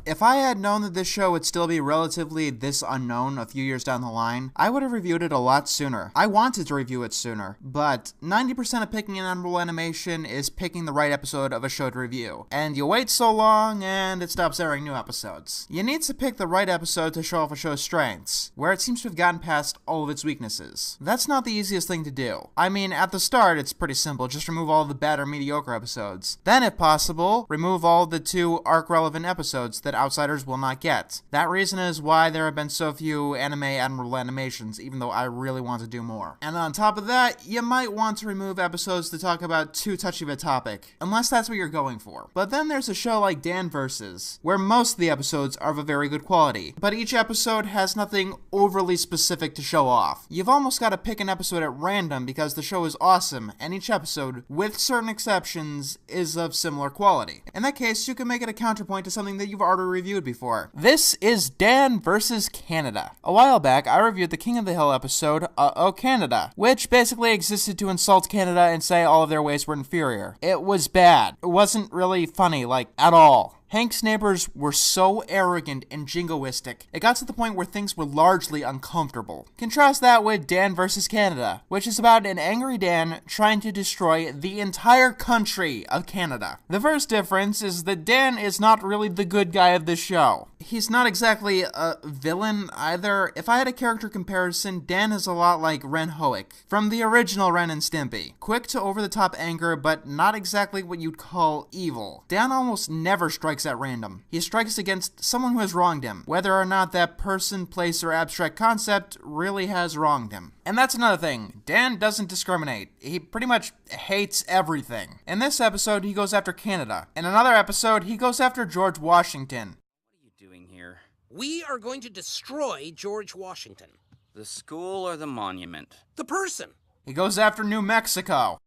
If I had known that this show would still be relatively this unknown a few years down the line, I would have reviewed it a lot sooner. I wanted to review it sooner, but 90% of picking an Admirable animation is picking the right episode of a show to review. And you wait so long, and it stops airing new episodes. You need to pick the right episode to show off a show's strengths, where it seems to have gotten past all of its weaknesses. That's not the easiest thing to do. I mean, at the start, it's pretty simple. Just remove all the bad or mediocre episodes. Then, if possible, remove all the 2 arc-relevant episodes that outsiders will not get. That reason is why there have been so few anime Admirable animations, even though I really want to do more. And on top of that, you might want to remove episodes to talk about too touchy of a topic, unless that's what you're going for. But then there's a show like Dan Vs., where most of the episodes are of a very good quality, but each episode has nothing overly specific to show off. You've almost got to pick an episode at random because the show is awesome, and each episode, with certain exceptions, is of similar quality. In that case, you can make it a counterpoint to something that you've already reviewed before. This is Dan vs. Canada. A while back, I reviewed the King of the Hill episode, Uh-Oh Canada, which basically existed to insult Canada and say all of their ways were inferior. It was bad. It wasn't really funny, like, at all. Hank's neighbors were so arrogant and jingoistic, it got to the point where things were largely uncomfortable. Contrast that with Dan vs. Canada, which is about an angry Dan trying to destroy the entire country of Canada. The first difference is that Dan is not really the good guy of the show. He's not exactly a villain either. If I had a character comparison, Dan is a lot like Ren Hoek from the original Ren and Stimpy. Quick to over-the-top anger, but not exactly what you'd call evil. Dan almost never strikes at random. He strikes against someone who has wronged him, whether or not that person, place, or abstract concept really has wronged him. And that's another thing. Dan doesn't discriminate. He pretty much hates everything. In this episode, he goes after Canada. In another episode, he goes after George Washington. What are you doing here? We are going to destroy George Washington. The school or the monument? The person. He goes after New Mexico.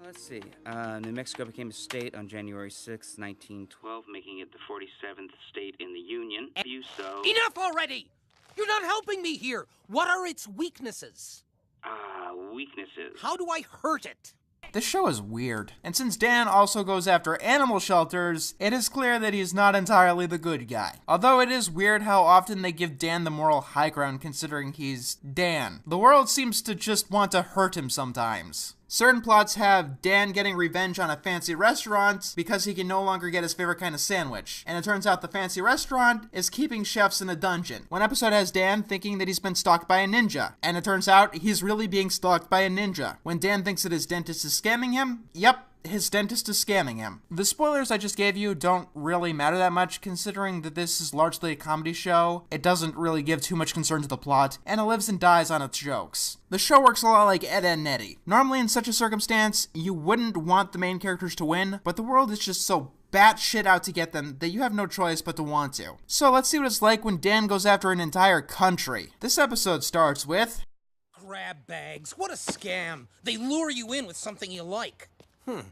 Let's see. New Mexico became a state on January 6, 1912, making it the 47th state in the Union. Enough already! You're not helping me here. What are its weaknesses? Weaknesses. How do I hurt it? This show is weird, and since Dan also goes after animal shelters, it is clear that he's not entirely the good guy. Although it is weird how often they give Dan the moral high ground considering he's Dan. The world seems to just want to hurt him sometimes. Certain plots have Dan getting revenge on a fancy restaurant because he can no longer get his favorite kind of sandwich. And it turns out the fancy restaurant is keeping chefs in a dungeon. One episode has Dan thinking that he's been stalked by a ninja. And it turns out he's really being stalked by a ninja. When Dan thinks that his dentist is scamming him, yep, his dentist is scamming him. The spoilers I just gave you don't really matter that much considering that this is largely a comedy show. It doesn't really give too much concern to the plot, and it lives and dies on its jokes. The show works a lot like Ed, Edd n Eddy. Normally in such a circumstance, you wouldn't want the main characters to win, but the world is just so batshit out to get them that you have no choice but to want to. So let's see what it's like when Dan goes after an entire country. This episode starts with... Grab bags. What a scam. They lure you in with something you like.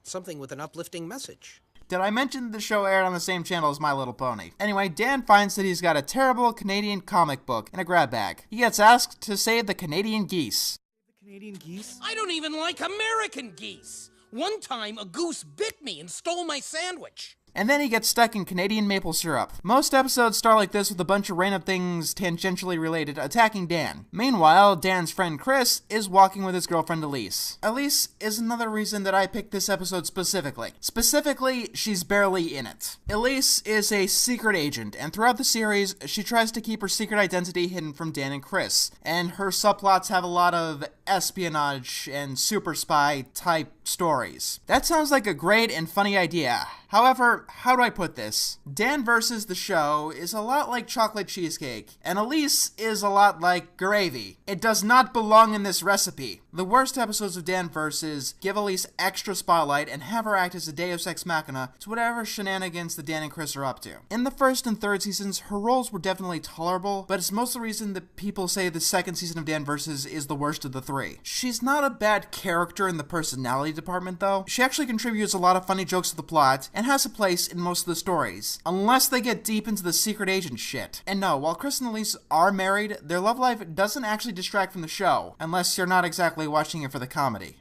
Something with an uplifting message. Did I mention the show aired on the same channel as My Little Pony? Anyway, Dan finds that he's got a terrible Canadian comic book in a grab bag. He gets asked to save the Canadian geese. The Canadian geese? I don't even like American geese. One time, a goose bit me and stole my sandwich. And then he gets stuck in Canadian maple syrup. Most episodes start like this with a bunch of random things tangentially related attacking Dan. Meanwhile, Dan's friend Chris is walking with his girlfriend Elise. Elise is another reason that I picked this episode specifically. Specifically, she's barely in it. Elise is a secret agent, and throughout the series, she tries to keep her secret identity hidden from Dan and Chris. And her subplots have a lot of espionage and super spy type stories. That sounds like a great and funny idea. However, how do I put this? Dan vs. the show is a lot like chocolate cheesecake, and Elise is a lot like gravy. It does not belong in this recipe. The worst episodes of Dan vs. give Elise extra spotlight and have her act as a deus ex machina to whatever shenanigans that Dan and Chris are up to. In the first and third seasons, her roles were definitely tolerable, but it's most the reason that people say the second season of Dan vs. is the worst of the three. She's not a bad character in the personality department though. She actually contributes a lot of funny jokes to the plot, and has a place in most of the stories, unless they get deep into the secret agent shit. And no, while Chris and Elise are married, their love life doesn't actually distract from the show, unless you're not exactly watching it for the comedy.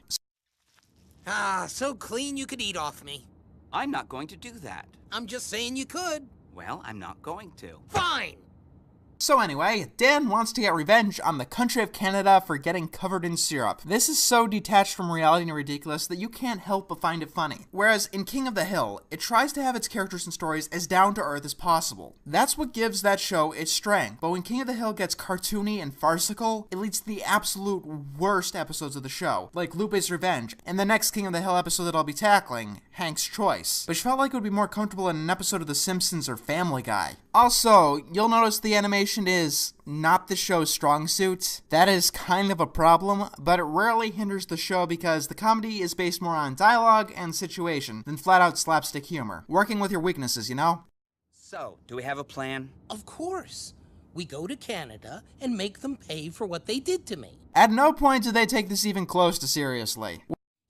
Ah, so clean you could eat off me. I'm not going to do that. I'm just saying you could. Well, I'm not going to. Fine! So anyway, Dan wants to get revenge on the country of Canada for getting covered in syrup. This is so detached from reality and ridiculous that you can't help but find it funny. Whereas in King of the Hill, it tries to have its characters and stories as down to earth as possible. That's what gives that show its strength. But when King of the Hill gets cartoony and farcical, it leads to the absolute worst episodes of the show, like Lupe's Revenge, and the next King of the Hill episode that I'll be tackling, Hank's Choice, which felt like it would be more comfortable in an episode of The Simpsons or Family Guy. Also, you'll notice the animation is not the show's strong suit. That is kind of a problem, but it rarely hinders the show because the comedy is based more on dialogue and situation than flat-out slapstick humor. Working with your weaknesses, you know? So, do we have a plan? Of course. We go to Canada and make them pay for what they did to me. At no point do they take this even close to seriously.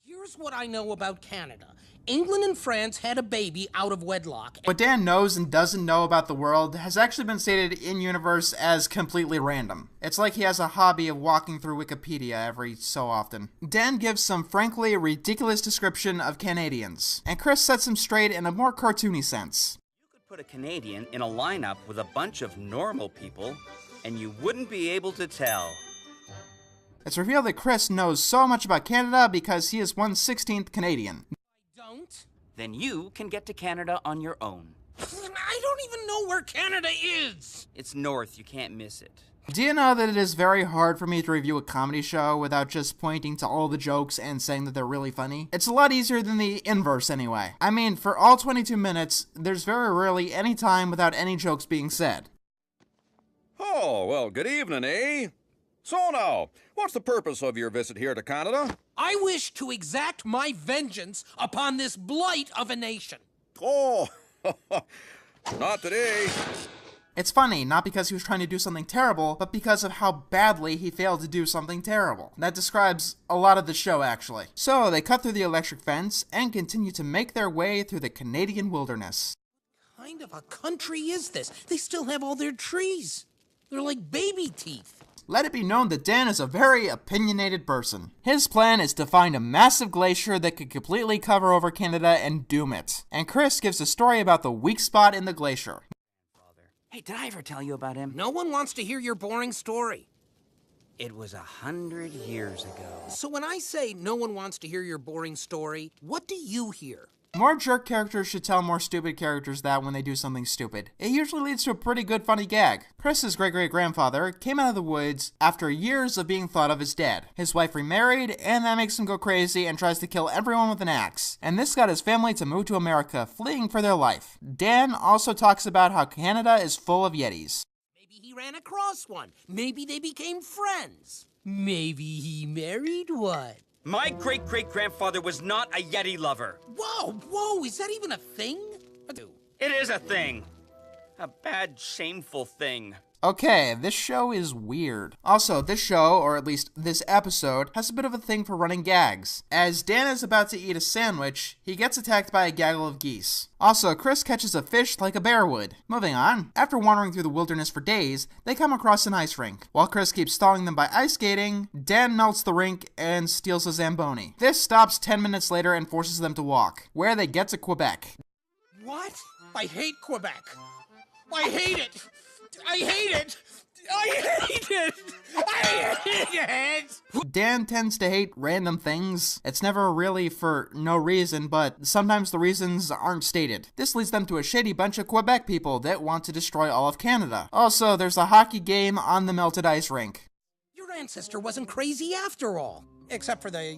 Here's what I know about Canada. England and France had a baby out of wedlock. What Dan knows and doesn't know about the world has actually been stated in-universe as completely random. It's like he has a hobby of walking through Wikipedia every so often. Dan gives some frankly ridiculous description of Canadians, and Chris sets him straight in a more cartoony sense. You could put a Canadian in a lineup with a bunch of normal people, and you wouldn't be able to tell. It's revealed that Chris knows so much about Canada because he is 1/16th Canadian. Don't? Then you can get to Canada on your own. I don't even know where Canada is! It's north, you can't miss it. Do you know that it is very hard for me to review a comedy show without just pointing to all the jokes and saying that they're really funny? It's a lot easier than the inverse anyway. I mean, for all 22 minutes, there's very rarely any time without any jokes being said. Oh, well, good evening, eh? So now, what's the purpose of your visit here to Canada? I wish to exact my vengeance upon this blight of a nation. Oh, not today. It's funny, not because he was trying to do something terrible, but because of how badly he failed to do something terrible. That describes a lot of the show, actually. So, they cut through the electric fence and continue to make their way through the Canadian wilderness. What kind of a country is this? They still have all their trees. They're like baby teeth. Let it be known that Dan is a very opinionated person. His plan is to find a massive glacier that could completely cover over Canada and doom it. And Chris gives a story about the weak spot in the glacier. Hey, did I ever tell you about him? No one wants to hear your boring story. It was 100 years ago. So when I say no one wants to hear your boring story, what do you hear? More jerk characters should tell more stupid characters that when they do something stupid. It usually leads to a pretty good funny gag. Chris's great-great-grandfather came out of the woods after years of being thought of as dead. His wife remarried, and that makes him go crazy and tries to kill everyone with an axe. And this got his family to move to America, fleeing for their life. Dan also talks about how Canada is full of Yetis. Maybe he ran across one. Maybe they became friends. Maybe he married one. My great-great-grandfather was not a Yeti lover. Whoa, is that even a thing? It is a thing. A bad, shameful thing. Okay, this show is weird. Also, this show, or at least this episode, has a bit of a thing for running gags. As Dan is about to eat a sandwich, he gets attacked by a gaggle of geese. Also, Chris catches a fish like a bear would. Moving on, after wandering through the wilderness for days, they come across an ice rink. While Chris keeps stalling them by ice skating, Dan melts the rink and steals a Zamboni. This stops 10 minutes later and forces them to walk, where they get to Quebec. What? I hate Quebec. I hate it. I hate it! I hate it! I hate it! Dan tends to hate random things. It's never really for no reason, but sometimes the reasons aren't stated. This leads them to a shady bunch of Quebec people that want to destroy all of Canada. Also, there's a hockey game on the melted ice rink. Your ancestor wasn't crazy after all. Except for the,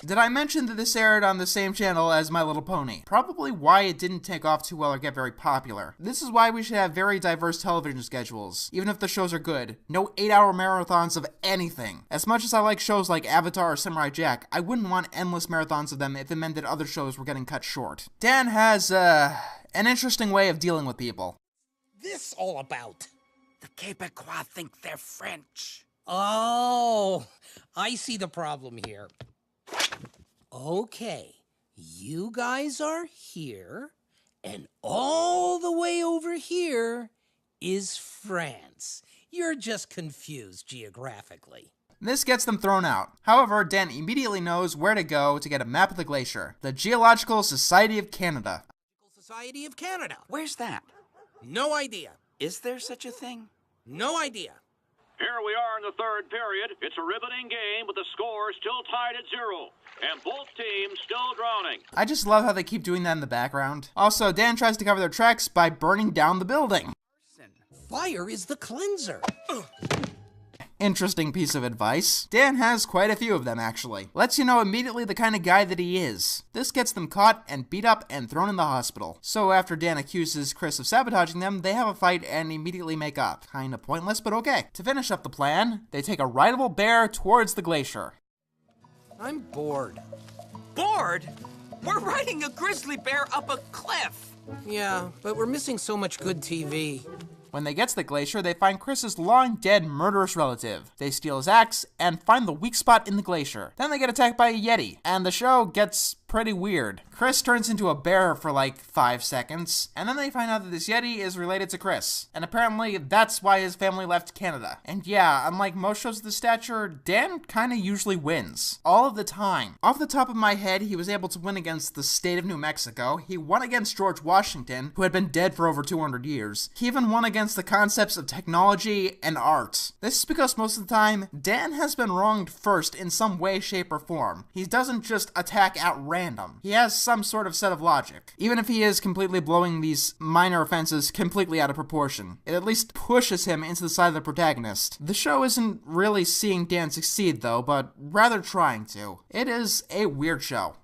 Did I mention that this aired on the same channel as My Little Pony? Probably why it didn't take off too well or get very popular. This is why we should have very diverse television schedules, even if the shows are good. No 8-hour marathons of anything. As much as I like shows like Avatar or Samurai Jack, I wouldn't want endless marathons of them if it meant that other shows were getting cut short. Dan has, an interesting way of dealing with people. This all about? The Quebecois think they're French. Oh, I see the problem here. Okay, you guys are here, and all the way over here is France. You're just confused geographically. This gets them thrown out. However, Dan immediately knows where to go to get a map of the glacier. The Geological Society of Canada. Society of Canada. Where's that? No idea. Is there such a thing? No idea. Here we are in the third period. It's a riveting game with the score still tied at 0. And both teams still drowning. I just love how they keep doing that in the background. Also, Dan tries to cover their tracks by burning down the building. Fire is the cleanser. Interesting piece of advice. Dan has quite a few of them, actually. Lets you know immediately the kind of guy that he is. This gets them caught and beat up and thrown in the hospital. So after Dan accuses Chris of sabotaging them, they have a fight and immediately make up. Kinda pointless, but okay. To finish up the plan, they take a rideable bear towards the glacier. I'm bored. Bored? We're riding a grizzly bear up a cliff. Yeah, but we're missing so much good TV. When they get to the glacier, they find Chris's long-dead murderous relative. They steal his axe and find the weak spot in the glacier. Then they get attacked by a yeti, and the show gets pretty weird. Chris turns into a bear for like 5 seconds, and then they find out that this yeti is related to Chris. And apparently that's why his family left Canada. And yeah, unlike most shows of this stature, Dan kinda usually wins. All of the time. Off the top of my head, he was able to win against the state of New Mexico. He won against George Washington, who had been dead for over 200 years. He even won against the concepts of technology and art. This is because most of the time, Dan has been wronged first in some way, shape, or form. He doesn't just attack at random. He has some sort of set of logic. Even if he is completely blowing these minor offenses completely out of proportion, it at least pushes him into the side of the protagonist. The show isn't really seeing Dan succeed though, but rather trying to. It is a weird show.